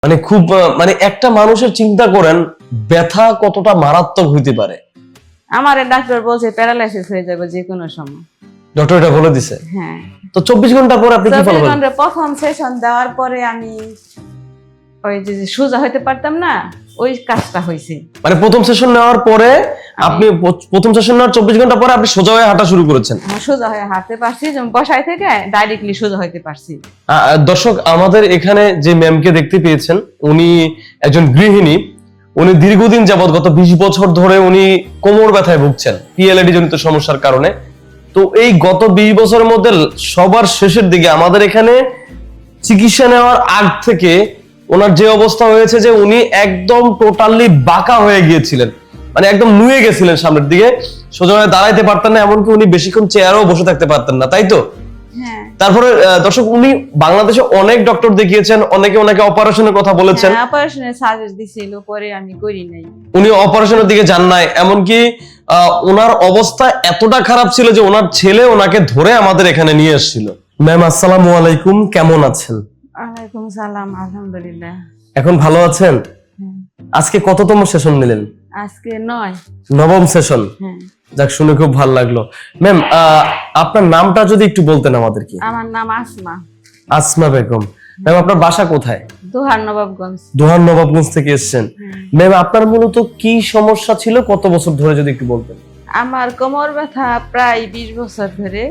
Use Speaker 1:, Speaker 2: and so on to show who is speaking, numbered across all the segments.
Speaker 1: মানে খুব মানে একটা মানুষের চিন্তা করেন ব্যথা কতটা মারাত্মক হইতে পারে।
Speaker 2: আমার ডাক্তার বলছে প্যারালাইসিস হয়ে যাবে যে কোনো সময়।
Speaker 1: ডক্টর এটা বলে দিছে?
Speaker 2: হ্যাঁ।
Speaker 1: তো 24 ঘন্টা পর আপনি কি ফলাফল?
Speaker 2: প্রথম সেশন দেওয়ার পরে আমি ওই যে সোজা হইতে পারতাম না, ওই কাজটা হইছে।
Speaker 1: মানে প্রথম সেশন নেওয়ার পরে আপনি প্রথম সেশন নেওয়ার 24 ঘন্টা পরে আপনি সোজা হয়ে হাঁটা শুরু করেছেন?
Speaker 2: সোজা হয়ে হাঁটতে পারছি, যেমন বসায় থেকে ডাইরেক্টলি সোজা হইতে পারছি।
Speaker 1: দর্শক, আমাদের এখানে যে ম্যামকে দেখতে পেয়েছেন উনি একজন গৃহিণী। উনি দীর্ঘদিন যাবত গত 20 বছর ধরে উনি কোমর ব্যথায় ভুগছেন পিএলআইডি জনিত সমস্যার কারণে। তো এই গত 20 বছরের মধ্যে সবার শেষের দিকে আমাদের এখানে চিকিৎসা নেওয়ার আগ থেকে ওনার যে অবস্থা হয়েছে যে উনি একদম টোটালি বাঁকা হয়ে গিয়েছিলেন, মানে একদম নুয়ে গেছিলেন সামনের দিকে, সোজা হয়ে দাঁড়াইতে পারতেন না, এমনকি উনি বেশিক্ষণ চেয়ারেও বসে থাকতে পারতেন না, তাই তো?
Speaker 2: হ্যাঁ।
Speaker 1: তারপরে দর্শক, উনি বাংলাদেশে অনেক ডক্টর দেখিয়েছেন, অনেকে ওনাকে অপারেশনের কথা বলেছেন।
Speaker 2: অপারেশনের সাজেস্ট দিছিল, পরে আমি করি নাই।
Speaker 1: উনি অপারেশনের দিকে যান নাই, এমনকি ওনার অবস্থা এতটা খারাপ ছিল যে ওনার ছেলে ওনাকে ধরে আমাদের এখানে নিয়ে এসেছিল। ম্যাম আসসালামু আলাইকুম, কেমন আছেন?
Speaker 2: ওয়ালাইকুম সালাম, আলহামদুলিল্লাহ।
Speaker 1: এখন ভালো আছেন? আজকে কততম সেশন নিলেন?
Speaker 2: আজকে 9।
Speaker 1: নবম সেশন।
Speaker 2: হ্যাঁ।
Speaker 1: যাক, শুনে খুব ভালো লাগলো। ম্যাম আপনার নামটা যদি একটু বলতেন আমাদেরকে।
Speaker 2: আমার নাম আসমা।
Speaker 1: আসমা বেগম। ম্যাম আপনার বাসা কোথায়?
Speaker 2: দোহার নবাবগঞ্জ।
Speaker 1: দোহার নবাবগঞ্জ থেকে এসেছেন। ম্যাম আপনার মূলত কি সমস্যা ছিল, কত বছর ধরে যদি একটু বলতেন?
Speaker 2: আমার কোমর ব্যথা প্রায় 20 বছর ধরে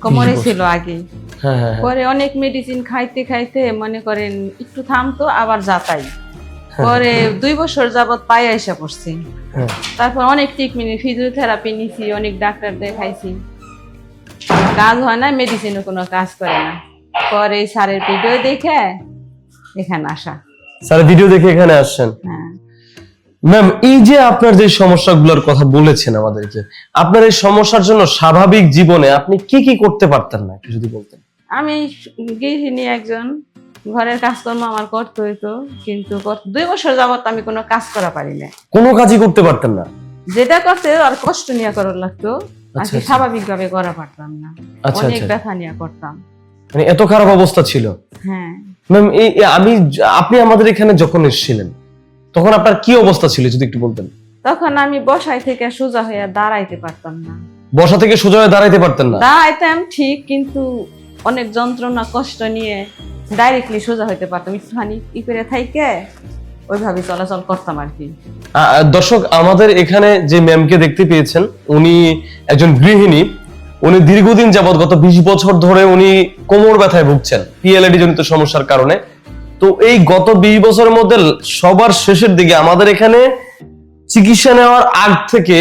Speaker 2: কোমরে ছিল আগে।
Speaker 1: হ্যাঁ।
Speaker 2: পরে অনেক মেডিসিন খাইতে খাইতে মনে করেন একটু থামতো, আবার যাতাই। পরে 2 বছর যাবত পায়ে এসে পড়ছি। তারপর অনেক ট্রিটমেন্ট, ফিজিওথেরাপি নিছি, অনেক ডাক্তার দেখাইছি, কাজ হয় না, মেডিসিনও কোনো কাজ করে না। পরে স্যারের ভিডিও দেখে এখানে আসা।
Speaker 1: স্যারের ভিডিও দেখে এখানে আসছেন?
Speaker 2: হ্যাঁ।
Speaker 1: ম্যাম এই যে আপনার যে সমস্যাগুলোর কথা বলেছেন আমাদেরকে, আপনার এই সমস্যার জন্য স্বাভাবিক জীবনে আপনি কি কি করতে পারতেন না, একটু যদি বলতেন।
Speaker 2: আমি গৃহিণী একজন, ঘরের কাজকর্ম আমার করতে হইতো, কিন্তু 2 বছর যাবত আমি কোনো কাজ করা পারি না।
Speaker 1: কোনো কাজই করতে পারতেন না?
Speaker 2: যেটা করতে আর কষ্ট নিয়ে করার লাগতো, আর কি স্বাভাবিক ভাবে করা পারতাম না। অনেক ব্যথা নিয়ে করতাম।
Speaker 1: মানে এত খারাপ অবস্থা ছিল?
Speaker 2: হ্যাঁ।
Speaker 1: ম্যাম আপনি আমাদের এখানে যখন এসেছিলেন তখন আপনার কি অবস্থা ছিল যদি একটু বলতেন?
Speaker 2: তখন আমি বসায় থেকে সোজা হয়ে দাঁড়াইতে পারতাম না।
Speaker 1: বসা থেকে সোজা হয়ে দাঁড়াইতে পারতেন না?
Speaker 2: দাঁড়াইতাম ঠিক, কিন্তু অনেক যন্ত্রণা কষ্ট নিয়ে ডাইরেক্টলি সোজা হইতে পারতাম, একটুখানি ই করে থাইকে ওইভাবে চলাচল করতাম আর কি।
Speaker 1: দর্শক, আমাদের এখানে যে ম্যামকে দেখতে পেয়েছেন উনি একজন গৃহিণী। উনি দীর্ঘদিন যাবত গত 20 বছর ধরে উনি কোমর ব্যথায় ভুগছেন পিএলআইডি জনিত সমস্যার কারণে। তো এই গত 20 বছরের মধ্যে সবার শেষের দিকে আমাদের এখানে চিকিৎসা নেওয়ার আগ থেকে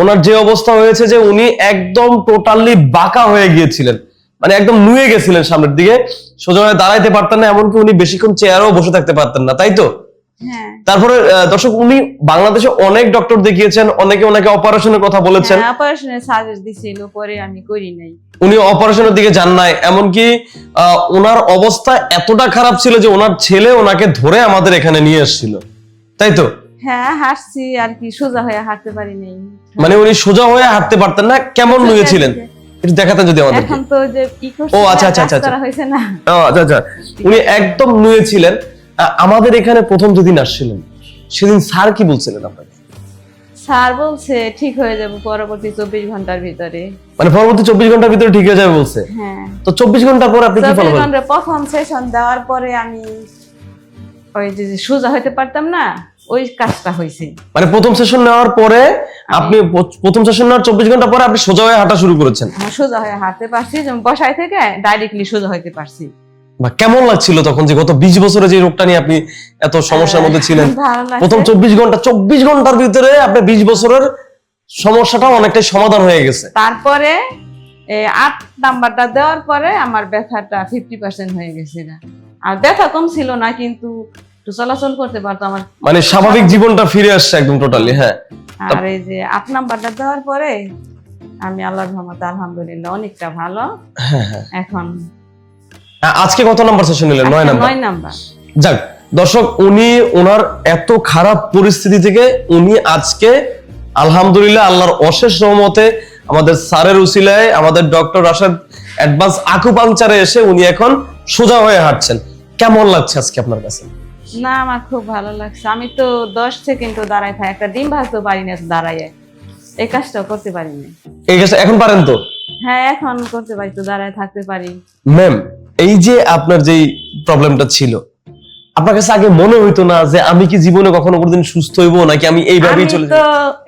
Speaker 1: ওনার যে অবস্থা হয়েছে যে উনি একদম টোটালি বাঁকা হয়ে গিয়েছিলেন, মানে একদম নুয়ে গেছিলেন সামনের দিকে, সোজা হয়ে দাঁড়াইতে পারতেন না, এমনকি উনি বেশিক্ষণ চেয়ারেও বসে থাকতে পারতেন না, তাই তো?
Speaker 2: হ্যাঁ।
Speaker 1: তারপরে দর্শক, উনি বাংলাদেশে অনেক ডক্টর দেখিয়েছেন, অনেকে ওনাকে অপারেশনের কথা বলেছেন।
Speaker 2: অপারেশনের সাজেস্ট দিছিল, পরে আমি করি নাই।
Speaker 1: উনি অপারেশনের দিকে যান নাই, এমনকি ওনার অবস্থা এতটা খারাপ ছিল যে ওনার ছেলে ওনাকে ধরে আমাদের এখানে নিয়ে এসেছিল, তাই তো?
Speaker 2: হ্যাঁ, হাঁটছি আর কি, সোজা হয়ে হাঁটতে পারি নাই।
Speaker 1: মানে উনি সোজা হয়ে হাঁটতে পারতেন না? কেমন নুয়েছিলেন একটু দেখাতেন যদি আমাদের।
Speaker 2: এখন তো যে কি করছে,
Speaker 1: ও আচ্ছা
Speaker 2: করা হইছে না।
Speaker 1: আচ্ছা, উনি একদম নুয়েছিলেন। আমাদের এখানে প্রথম যেদিন আসছিলেন সেদিন স্যার কি বলছিলেন আপনাকে?
Speaker 2: স্যার বলছে ঠিক হয়ে যাবে পরবর্তী 24 ঘন্টার ভিতরে।
Speaker 1: মানে পরবর্তী 24 ঘন্টার ভিতরে ঠিক হয়ে যাবে বলছে?
Speaker 2: হ্যাঁ।
Speaker 1: তো 24 ঘন্টা পর আপনি কি ফলাফল?
Speaker 2: প্রথম সেশন দেওয়ার পরে আমি ওই যে সোজা হইতে পারতাম না, ওই কাজটা হইছে।
Speaker 1: মানে প্রথম সেশন নেওয়ার পরে আপনি প্রথম সেশন নেওয়ার 24 ঘন্টা পরে আপনি সোজা হয়ে হাঁটা শুরু করেছেন?
Speaker 2: সোজা হয়ে হাঁটতে পারছি, যেমন বসায় থেকে ডাইরেক্টলি সোজা হইতে পারছি।
Speaker 1: কেমন লাগছিল তখন যে গত 20 বছরে যে রোগটা নিয়ে আপনি এত সমস্যার মধ্যে ছিলেন? প্রথম 24 ঘন্টার ভিতরে আপনি 20 বছরের সমস্যাটা অনেকটাই সমাধান হয়ে গেছে।
Speaker 2: তারপরে 8 নাম্বারটা দেওয়ার পরে আমার ব্যথাটা 50% হয়ে গেছে। আর ব্যথা কম ছিল না, কিন্তু একটু চলাচল করতে পারতাম,
Speaker 1: মানে স্বাভাবিক জীবনটা ফিরে আসছে একদম টোটালি। হ্যাঁ।
Speaker 2: আর এই যে 8 নাম্বারটা দেওয়ার পরে আমি আল্লাহর রহমতে আলহামদুলিল্লাহ অনেকটা ভালো।
Speaker 1: হ্যাঁ।
Speaker 2: এখন
Speaker 1: আজকে কত নাম্বার সেশন নিলেন? 9
Speaker 2: নাম্বার।
Speaker 1: যাক দর্শক, উনি ওনার এত খারাপ পরিস্থিতি থেকে উনি আজকে আলহামদুলিল্লাহ আল্লাহর অশেষ রহমতে আমাদের স্যারের উসিলায়, আমাদের ডক্টর রাশেদ অ্যাডভান্স আকুপাংচারে এসে উনি এখন সোজা হয়ে হাঁটছেন। কেমন লাগছে আজকে আপনার কাছে?
Speaker 2: না, আমার খুব ভালো লাগছে। আমি তো 10 সেকেন্ডও দাঁড়ায় থাকি, একটা ডিম ভাজতেও পারি না দাঁড়ায়, এই কাজটাও করতে পারি না।
Speaker 1: এই কাজটা এখন পারেন তো?
Speaker 2: হ্যাঁ, এখন করতে পারি, তো দাঁড়ায় থাকতে পারি।
Speaker 1: ম্যাম, এই যে আপনার যেই প্রবলেমটা ছিল, আপনার কাছে আগে মনে হইতো না যে আমি কি জীবনে কখনো কোনোদিন সুস্থ হইবো, নাকি আমি এইভাবেই
Speaker 2: আমি
Speaker 1: চলে
Speaker 2: তো
Speaker 1: যাব?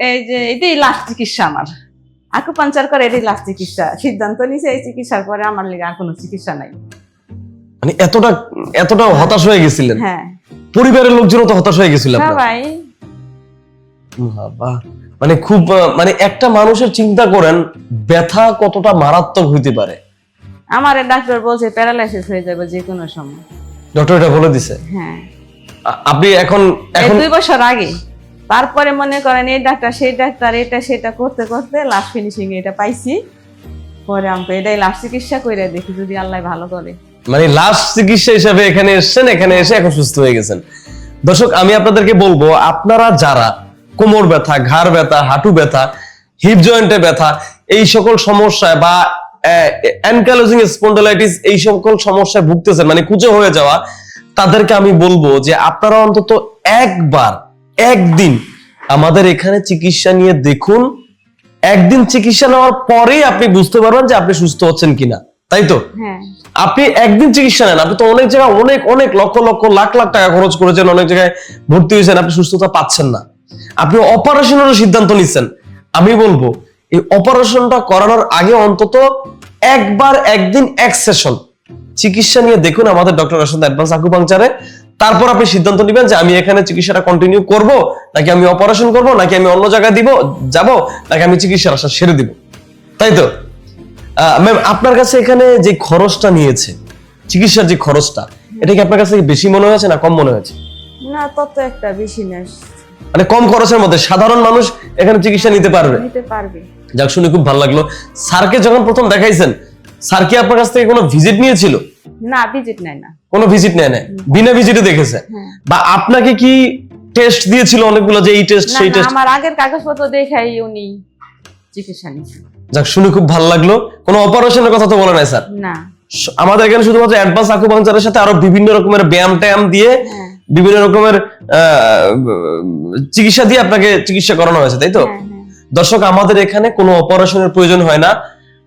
Speaker 2: এই যে এটাই লাস্ট চিকিৎসা আমার, আকুপাঞ্চার করে এটাই লাস্ট চিকিৎসা। সিদ্ধান্ত নিছে এই চিকিৎসার পরে আমার লেগে আর কোনো চিকিৎসা নাই।
Speaker 1: মানে এতটা হতাশ হয়ে গেছিলেন?
Speaker 2: হ্যাঁ,
Speaker 1: পরিবারের লোকজনও তো হতাশ হয়ে গেছিল আপনার?
Speaker 2: সবাই।
Speaker 1: বাবা, মানে খুব মানে একটা মানুষের চিন্তা করেন ব্যথা কতটা মারাত্মক হইতে পারে।
Speaker 2: আমার ডাক্তার বলছে প্যারালাইসিস হয়ে যাবে যে কোনো সময়।
Speaker 1: ডক্টর এটা বলে দিছে?
Speaker 2: হ্যাঁ,
Speaker 1: আপনি এখন
Speaker 2: এই 2 বছর আগে। তারপরে মনে করেন এই ডাক্তার সেই ডাক্তার, এটা সেটা করতে করতে লাস্ট ফিনিশিং এটা পাইছি। পরে আমাকে এটাই লাস্ট চিকিৎসা করে দেখি যদি আল্লাহ ভালো করে।
Speaker 1: মানে লাস্ট চিকিৎসা হিসেবে এখানে এসেছেন, এখানে এসে এখন সুস্থ হয়ে গেছেন। দর্শক, আমি আপনাদেরকে বলবো, আপনারা যারা কোমর ব্যথা, ঘাড় ব্যথা, হাঁটু ব্যথা, হিপ জয়েন্টে ব্যথা, এই সকল সমস্যায় বা অ্যানকাইলোজিং স্পন্ডিলাইটিস এই সকল সমস্যায় ভুগতেছেন, মানে কুঁচো হয়ে যাওয়া, তাদেরকে আমি বলবো যে আপনারা অন্তত একদিন আমাদের এখানে চিকিৎসা নিয়ে দেখুন। একদিন চিকিৎসা নেওয়ার পরেই আপনি বুঝতে পারবেন যে আপনি সুস্থ হচ্ছেন কিনা, তাই তো?
Speaker 2: হ্যাঁ,
Speaker 1: আপনি একদিন চিকিৎসা নেন, আপনি তো অনেক জায়গায় অনেক লক্ষ লক্ষ লাখ লাখ টাকা খরচ করেছেন, অনেক জায়গায় ভর্তি হয়েছেন, আপনি সুস্থতা পাচ্ছেন না, আপনি অপারেশনেরও সিদ্ধান্ত নিচ্ছেন। আমি বলবো এই অপারেশনটা করানোর আগে অন্তত একদিন এক সেশন চিকিৎসা নিয়ে দেখুন আমাদের ডক্টর রাশেদ অ্যাডভান্স আকুপাংচারে। তারপর আপনি সিদ্ধান্ত নেবেন যে আমি এখানে চিকিৎসাটা কন্টিনিউ করব, নাকি আমি অপারেশন করব, নাকি আমি অন্য জায়গায় যাব, নাকি আমি চিকিৎসার আশা ছেড়ে দিব, তাই তো? ম্যাম, আপনার কাছে এখানে যে খরচটা নিয়েছে, চিকিৎসার যে খরচটা, এটা কি আপনার কাছে বেশি মনে হয়েছে না কম মনে হয়েছে?
Speaker 2: না, তত একটা বেশি না,
Speaker 1: মানে কম খরচের মধ্যে সাধারণ মানুষ এখানে চিকিৎসা নিতে পারবে?
Speaker 2: নিতে পারবে।
Speaker 1: যাক, শুনে খুব ভালো লাগলো। স্যারকে যখন প্রথম দেখাইছেন, স্যার কি আপনার কাছ থেকে কোনো ভিজিট নিয়েছিল?
Speaker 2: না, ভিজিট নেয় না।
Speaker 1: কোনো ভিজিট নেয় না, বিনা ভিজিটে দেখেছে? বা আপনাকে কি টেস্ট দিয়েছিল অনেকগুলো, যে এই টেস্ট সেই টেস্ট?
Speaker 2: আমার আগের কাগজপত্র দেখাই উনি চিকিৎসা নিয়েছে।
Speaker 1: যাক, শুনে খুব ভালো লাগলো। কোনো অপারেশনের কথা তো বলে নাই স্যার?
Speaker 2: না,
Speaker 1: আমাদের এখানে শুধুমাত্র অ্যাডভান্স আকুপাংচারের সাথে আরো বিভিন্ন রকমের ব্যায়াম ট্যায়াম দিয়ে, বিভিন্ন রকমের চিকিৎসা দিয়ে আপনাকে চিকিৎসা করানো হয়েছে, তাই তো? দর্শক, আমাদের এখানে কোনো অপারেশনের প্রয়োজন হয় না।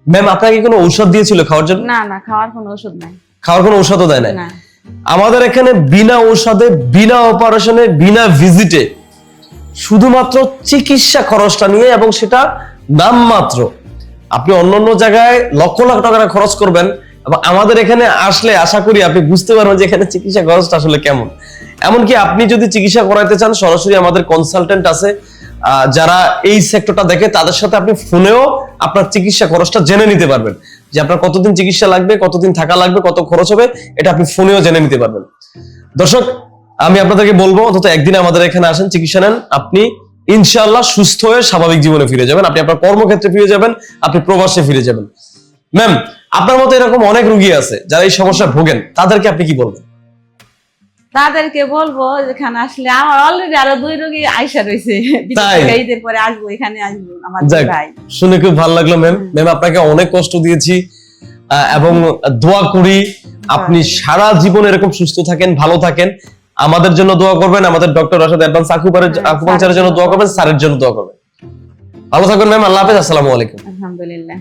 Speaker 1: ম্যাম, আপনাকে কোনো ঔষধ দিয়েছিল খাওয়ার জন্য?
Speaker 2: না, না, খাওয়ার কোনো ওষুধ নাই।
Speaker 1: খাওয়ার কোনো ঔষধও দেয় না?
Speaker 2: না।
Speaker 1: আমাদের এখানে বিনা ঔষধে, বিনা অপারেশনে, বিনা ভিজিটে শুধুমাত্র চিকিৎসা খরচটা নিয়ে, এবং সেটা নামমাত্র। আপনি অন্যান্য জায়গায় লক্ষ লাখ টাকা খরচ করবেন, এবং আমাদের এখানে আসলে আশা করি আপনি বুঝতে পারবেন যে এখানে চিকিৎসা খরচটা আসলে কেমন। এমনকি আপনি যদি চিকিৎসা করাইতে চান, সরাসরি আমাদের কনসালটেন্ট আছে যারা এই সেক্টরটা দেখে, তাদের সাথে আপনি ফোনেও আপনার চিকিৎসা খরচটা জেনে নিতে পারবেন, যে আপনার কতদিন চিকিৎসা লাগবে, কতদিন থাকা লাগবে, কত খরচ হবে, এটা আপনি ফোনেও জেনে নিতে পারবেন। দর্শক, আমি আপনাদেরকে বলবো অন্তত একদিন আমাদের এখানে আসেন, চিকিৎসা নেন, আপনি ইনশাআল্লাহ সুস্থ হয়ে স্বাভাবিক জীবনে ফিরে যাবেন, আপনি আপনার কর্মক্ষেত্রে ফিরে যাবেন, আপনি প্রবাসে ফিরে যাবেন। ম্যাম, আপনার মতো এরকম অনেক রোগী আছে যারা এই সমস্যায় ভোগেন, তাদেরকে আপনি কি বলবেন?
Speaker 2: তাদেরকে বলবো যেখানে আসলে আমার অলরেডি আরো 2 রোগী আইসা রয়েছে, ঈদের পরে আসবো, এখানে আসবো আমার ভাই।
Speaker 1: শুনে খুব ভালো লাগলো ম্যাম। ম্যাম, আপনাকে অনেক কষ্ট দিয়েছি, এবং দোয়া করি আপনি সারা জীবন এরকম সুস্থ থাকেন, ভালো থাকেন। আমাদের জন্য দোয়া করবেন, আমাদের ডক্টর রাশেদ অ্যাডভান্স আকুপাংচারের জন্য দোয়া করবেন, স্যারের জন্য দোয়া করবেন। ভালো থাকবেন ম্যাম, আল্লাহ হাফেজ, আসসালামু আলাইকুম।
Speaker 2: আলহামদুলিল্লাহ।